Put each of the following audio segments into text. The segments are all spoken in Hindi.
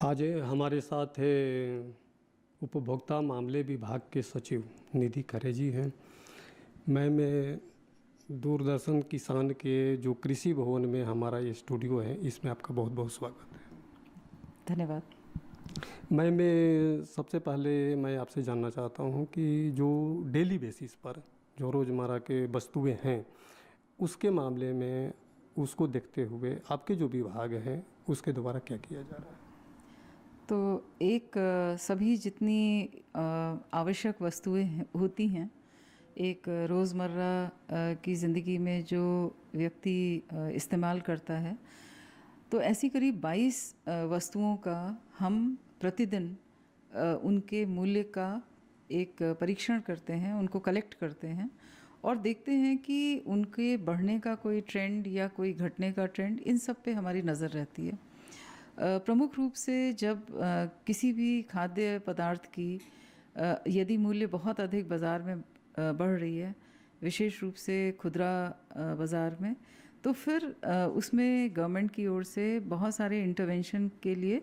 आज हमारे साथ है उपभोक्ता मामले विभाग के सचिव निधि खरे जी हैं। मैं दूरदर्शन किसान के जो कृषि भवन में हमारा ये स्टूडियो है, इसमें आपका बहुत बहुत स्वागत है। धन्यवाद। मैं सबसे पहले मैं आपसे जानना चाहता हूँ कि जो डेली बेसिस पर जो रोज़मर्रा के वस्तुएं हैं, उसके मामले में उसको देखते हुए आपके जो विभाग हैं उसके द्वारा क्या किया जा रहा है? तो सभी जितनी आवश्यक वस्तुएं होती हैं एक रोज़मर्रा की ज़िंदगी में जो व्यक्ति इस्तेमाल करता है, तो ऐसी करीब 22 वस्तुओं का हम प्रतिदिन उनके मूल्य का एक परीक्षण करते हैं, उनको कलेक्ट करते हैं और देखते हैं कि उनके बढ़ने का कोई ट्रेंड या कोई घटने का ट्रेंड, इन सब पे हमारी नज़र रहती है। प्रमुख रूप से जब किसी भी खाद्य पदार्थ की यदि मूल्य बहुत अधिक बाज़ार में बढ़ रही है, विशेष रूप से खुदरा बाज़ार में, तो फिर उसमें गवर्नमेंट की ओर से बहुत सारे इंटरवेंशन के लिए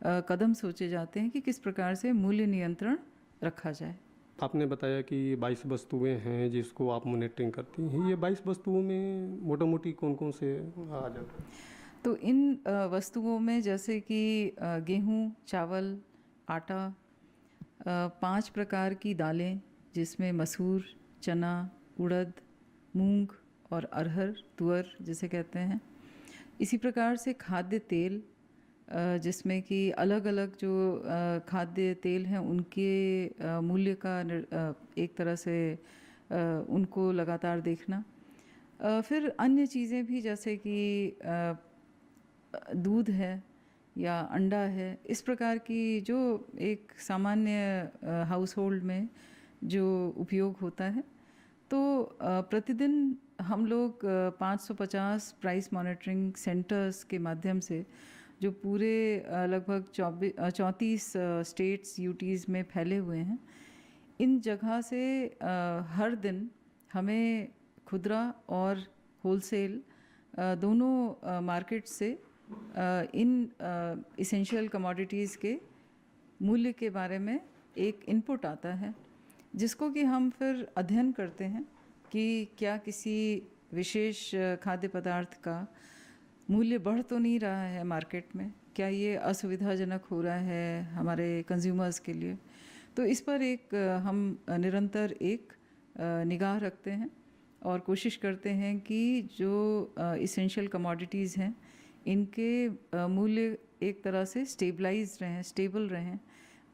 कदम सोचे जाते हैं कि किस प्रकार से मूल्य नियंत्रण रखा जाए। आपने बताया कि 22 वस्तुएं हैं जिसको आप मॉनिटरिंग करती हैं। ये 22 वस्तुओं में मोटा मोटी कौन कौन से आ जाते हैं? तो इन वस्तुओं में जैसे कि गेहूँ, चावल, आटा, 5 प्रकार की दालें जिसमें मसूर, चना, उड़द, मूंग और अरहर, तुअर जिसे कहते हैं। इसी प्रकार से खाद्य तेल, जिसमें कि अलग अलग जो खाद्य तेल हैं उनके मूल्य का एक तरह से उनको लगातार देखना। फिर अन्य चीज़ें भी जैसे कि दूध है या अंडा है, इस प्रकार की जो एक सामान्य हाउस होल्ड में जो उपयोग होता है। तो प्रतिदिन हम लोग 550 प्राइस मॉनिटरिंग सेंटर्स के माध्यम से जो पूरे लगभग 34 स्टेट्स यूटीज़ में फैले हुए हैं, इन जगह से हर दिन हमें खुदरा और होलसेल दोनों मार्केट से इन इसेंशियल कमोडिटीज़ के मूल्य के बारे में एक इनपुट आता है, जिसको कि हम फिर अध्ययन करते हैं कि क्या किसी विशेष खाद्य पदार्थ का मूल्य बढ़ तो नहीं रहा है मार्केट में, क्या ये असुविधाजनक हो रहा है हमारे कंज्यूमर्स के लिए। तो इस पर एक हम निरंतर एक निगाह रखते हैं और कोशिश करते हैं कि जो इसेंशियल कमोडिटीज़ हैं इनके मूल्य एक तरह से स्टेबलाइज रहें, स्टेबल रहें।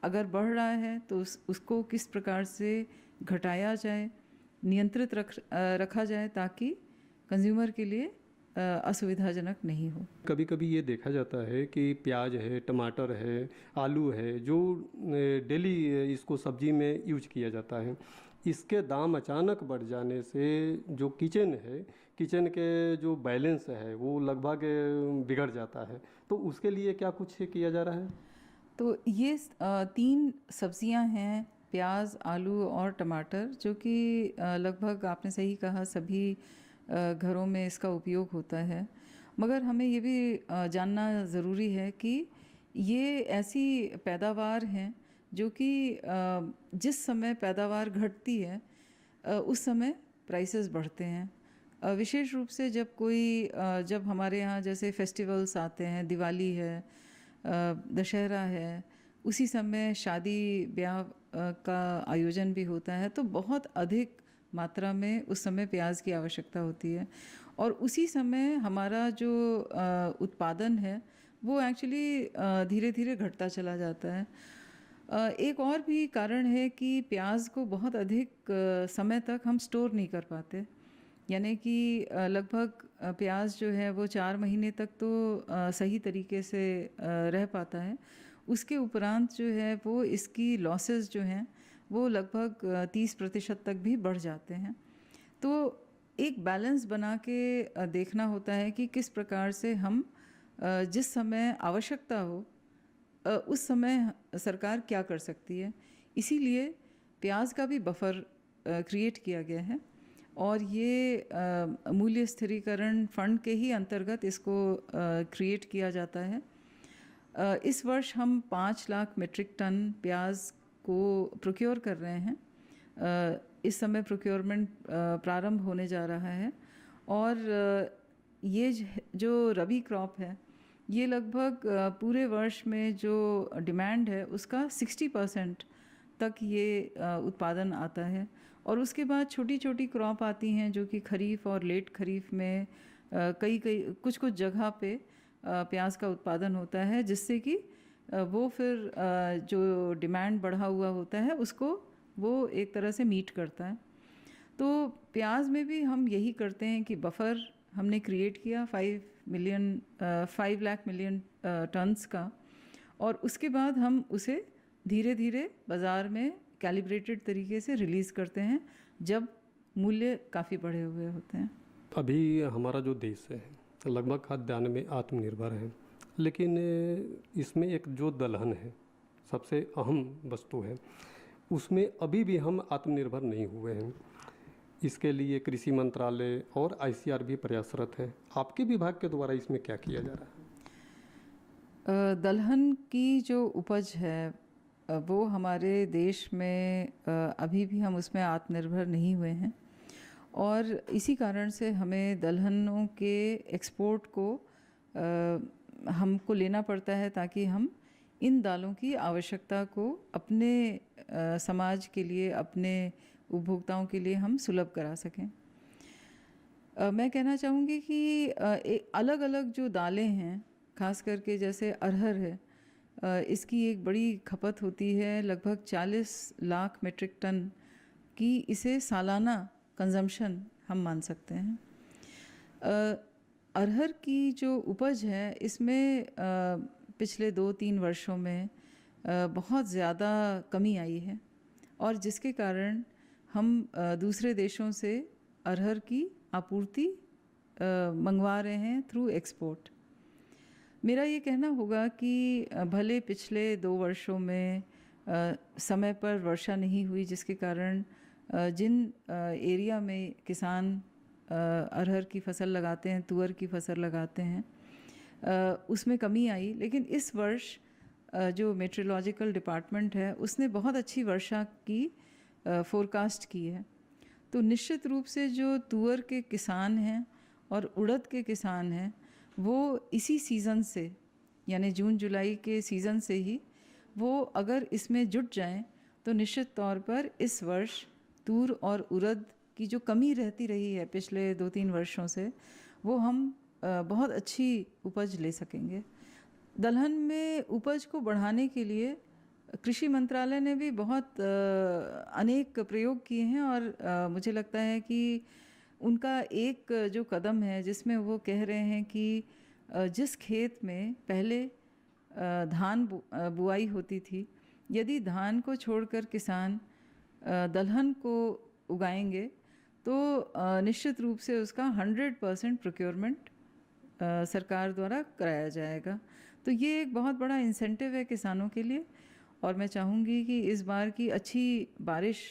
अगर बढ़ रहा है तो उसको किस प्रकार से घटाया जाए, नियंत्रित रखा जाए ताकि कंज्यूमर के लिए असुविधाजनक नहीं हो। कभी कभी ये देखा जाता है कि प्याज है, टमाटर है, आलू है, जो डेली इसको सब्जी में यूज किया जाता है, इसके दाम अचानक बढ़ जाने से जो किचन के जो बैलेंस है वो लगभग बिगड़ जाता है। तो उसके लिए क्या कुछ किया जा रहा है? तो ये 3 सब्जियां हैं, प्याज, आलू और टमाटर, जो कि लगभग आपने सही कहा सभी घरों में इसका उपयोग होता है। मगर हमें ये भी जानना ज़रूरी है कि ये ऐसी पैदावार हैं जो कि जिस समय पैदावार घटती है उस समय प्राइसेस बढ़ते हैं। विशेष रूप से जब हमारे यहाँ जैसे फेस्टिवल्स आते हैं, दिवाली है, दशहरा है, उसी समय शादी ब्याह का आयोजन भी होता है, तो बहुत अधिक मात्रा में उस समय प्याज की आवश्यकता होती है और उसी समय हमारा जो उत्पादन है वो एक्चुअली धीरे धीरे घटता चला जाता है। एक और भी कारण है कि प्याज को बहुत अधिक समय तक हम स्टोर नहीं कर पाते, यानी कि लगभग प्याज जो है वो 4 महीने तक तो सही तरीके से रह पाता है। उसके उपरांत जो है वो इसकी लॉसेस जो हैं वो लगभग 30% तक भी बढ़ जाते हैं। तो एक बैलेंस बना के देखना होता है कि किस प्रकार से हम जिस समय आवश्यकता हो उस समय सरकार क्या कर सकती है। इसीलिए प्याज का भी बफर क्रिएट किया गया है और ये मूल्य स्थिरीकरण फंड के ही अंतर्गत इसको क्रिएट किया जाता है। इस वर्ष हम 5 लाख मीट्रिक टन प्याज को प्रोक्योर कर रहे हैं। इस समय प्रोक्योरमेंट प्रारंभ होने जा रहा है और ये जो रबी क्रॉप है ये लगभग पूरे वर्ष में जो डिमांड है उसका 60% तक ये उत्पादन आता है। और उसके बाद छोटी छोटी क्रॉप आती हैं जो कि खरीफ और लेट खरीफ में कई कुछ जगह पे प्याज का उत्पादन होता है, जिससे कि वो फिर जो डिमांड बढ़ा हुआ होता है उसको वो एक तरह से मीट करता है। तो प्याज में भी हम यही करते हैं कि बफर हमने क्रिएट किया 5 लाख मिलियन टन्स का, और उसके बाद हम उसे धीरे धीरे बाज़ार में कैलिब्रेटेड तरीके से रिलीज़ करते हैं जब मूल्य काफ़ी बढ़े हुए होते हैं। अभी हमारा जो देश है लगभग खाद्यान्न में आत्मनिर्भर है, लेकिन इसमें एक जो दलहन है सबसे अहम वस्तु है, उसमें अभी भी हम आत्मनिर्भर नहीं हुए हैं। इसके लिए कृषि मंत्रालय और आईसीआर भी प्रयासरत है। आपके विभाग के द्वारा इसमें क्या किया जा रहा है? दलहन की जो उपज है वो हमारे देश में अभी भी हम उसमें आत्मनिर्भर नहीं हुए हैं, और इसी कारण से हमें दलहनों के एक्सपोर्ट को हमको लेना पड़ता है ताकि हम इन दालों की आवश्यकता को अपने समाज के लिए, अपने उपभोक्ताओं के लिए हम सुलभ करा सकें। मैं कहना चाहूँगी कि अलग अलग जो दालें हैं, खास करके जैसे अरहर है, इसकी एक बड़ी खपत होती है, लगभग 40 लाख मीट्रिक टन की इसे सालाना कंजम्पशन हम मान सकते हैं। अरहर की जो उपज है इसमें पिछले 2-3 वर्षों में बहुत ज़्यादा कमी आई है, और जिसके कारण हम दूसरे देशों से अरहर की आपूर्ति मंगवा रहे हैं थ्रू एक्सपोर्ट। मेरा ये कहना होगा कि भले पिछले 2 वर्षों में समय पर वर्षा नहीं हुई, जिसके कारण जिन एरिया में किसान अरहर की फसल लगाते हैं, तुअर की फसल लगाते हैं, उसमें कमी आई। लेकिन इस वर्ष जो मेट्रोलॉजिकल डिपार्टमेंट है उसने बहुत अच्छी वर्षा की फोरकास्ट की है। तो निश्चित रूप से जो तुअर के किसान हैं और उड़द के किसान हैं वो इसी सीज़न से, यानी जून जुलाई के सीज़न से ही वो अगर इसमें जुट जाएं तो निश्चित तौर पर इस वर्ष तूर और उड़द की जो कमी रहती रही है पिछले 2-3 वर्षों से, वो हम बहुत अच्छी उपज ले सकेंगे। दलहन में उपज को बढ़ाने के लिए कृषि मंत्रालय ने भी बहुत अनेक प्रयोग किए हैं, और मुझे लगता है कि उनका एक जो कदम है जिसमें वो कह रहे हैं कि जिस खेत में पहले धान बुआई होती थी, यदि धान को छोड़कर किसान दलहन को उगाएंगे तो निश्चित रूप से उसका 100% प्रोक्योरमेंट सरकार द्वारा कराया जाएगा। तो ये एक बहुत बड़ा इंसेंटिव है किसानों के लिए, और मैं चाहूँगी कि इस बार की अच्छी बारिश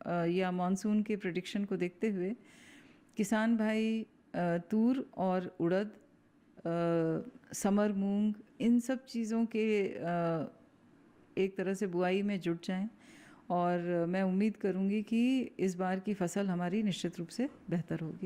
या मानसून के प्रेडिक्शन को देखते हुए किसान भाई तूर और उड़द, समर मूंग, इन सब चीज़ों के एक तरह से बुआई में जुट जाएं, और मैं उम्मीद करूँगी कि इस बार की फसल हमारी निश्चित रूप से बेहतर होगी।